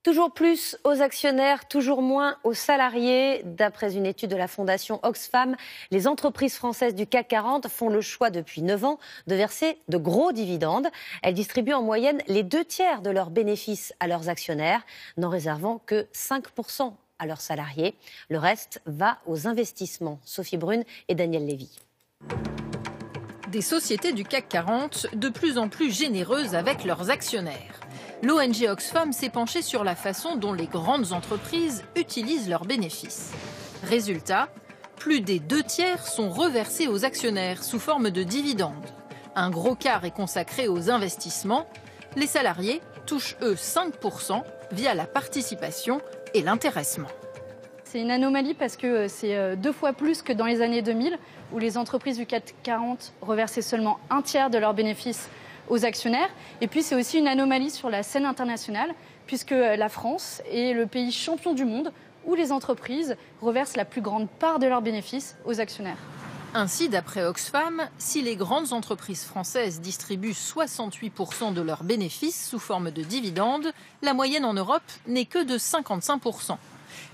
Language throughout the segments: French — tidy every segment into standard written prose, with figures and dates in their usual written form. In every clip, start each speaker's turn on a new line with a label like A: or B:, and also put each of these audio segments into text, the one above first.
A: Toujours plus aux actionnaires, toujours moins aux salariés. D'après une étude de la fondation Oxfam, les entreprises françaises du CAC 40 font le choix depuis 9 ans de verser de gros dividendes. Elles distribuent en moyenne les 2/3 de leurs bénéfices à leurs actionnaires, n'en réservant que 5% à leurs salariés. Le reste va aux investissements. Sophie Brune et Daniel Lévy.
B: Des sociétés du CAC 40 de plus en plus généreuses avec leurs actionnaires. L'ONG Oxfam s'est penchée sur la façon dont les grandes entreprises utilisent leurs bénéfices. Résultat, plus des 2/3 sont reversés aux actionnaires sous forme de dividendes. Un gros quart est consacré aux investissements. Les salariés touchent eux 5% via la participation et l'intéressement.
C: C'est une anomalie parce que c'est 2 fois plus que dans les années 2000 où les entreprises du CAC 40 reversaient seulement 1/3 de leurs bénéfices aux actionnaires. Et puis c'est aussi une anomalie sur la scène internationale puisque la France est le pays champion du monde où les entreprises reversent la plus grande part de leurs bénéfices aux actionnaires.
B: Ainsi, d'après Oxfam, si les grandes entreprises françaises distribuent 68% de leurs bénéfices sous forme de dividendes, la moyenne en Europe n'est que de 55%.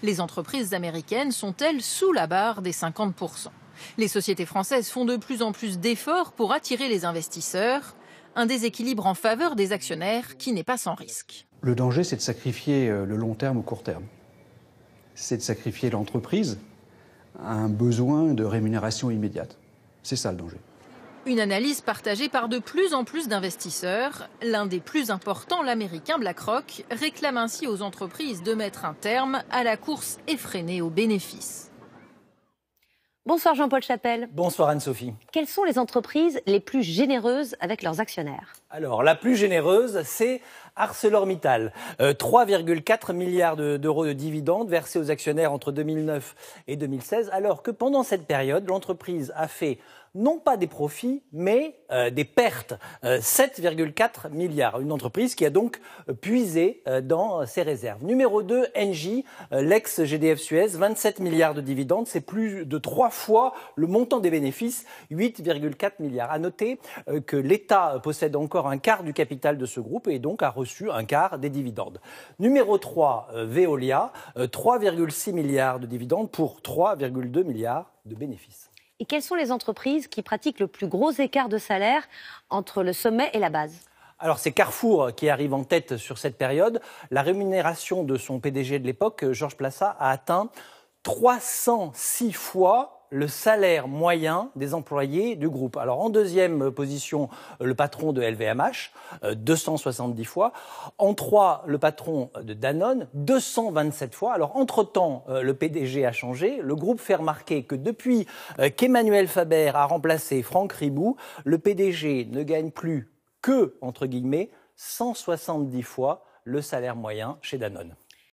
B: Les entreprises américaines sont-elles sous la barre des 50%. Les sociétés françaises font de plus en plus d'efforts pour attirer les investisseurs. Un déséquilibre en faveur des actionnaires qui n'est pas sans risque.
D: Le danger, c'est de sacrifier le long terme au court terme. C'est de sacrifier l'entreprise à un besoin de rémunération immédiate. C'est ça le danger.
B: Une analyse partagée par de plus en plus d'investisseurs. L'un des plus importants, l'américain BlackRock, réclame ainsi aux entreprises de mettre un terme à la course effrénée aux bénéfices.
A: Bonsoir Jean-Paul Chapelle.
E: Bonsoir Anne-Sophie.
A: Quelles sont les entreprises les plus généreuses avec leurs actionnaires ?
E: Alors, la plus généreuse, c'est ArcelorMittal. 3,4 milliards d'euros de dividendes versés aux actionnaires entre 2009 et 2016, alors que pendant cette période, l'entreprise a fait non pas des profits, mais des pertes. 7,4 milliards. Une entreprise qui a donc puisé dans ses réserves. Numéro 2, Engie, l'ex-GDF Suez, 27 milliards de dividendes. C'est plus de 3 fois le montant des bénéfices, 8,4 milliards. À noter que l'État possède encore un quart du capital de ce groupe et donc a reçu un quart des dividendes. Numéro 3, Veolia, 3,6 milliards de dividendes pour 3,2 milliards de bénéfices.
A: Et quelles sont les entreprises qui pratiquent le plus gros écart de salaire entre le sommet et la base ?
E: Alors c'est Carrefour qui arrive en tête sur cette période. La rémunération de son PDG de l'époque, Georges Plassat, a atteint 306 fois le salaire moyen des employés du groupe. Alors en deuxième position, le patron de LVMH, 270 fois. En 3, le patron de Danone, 227 fois. Alors entre-temps, le PDG a changé. Le groupe fait remarquer que depuis qu'Emmanuel Faber a remplacé Franck Ribou, le PDG ne gagne plus que, entre guillemets, 170 fois le salaire moyen chez Danone.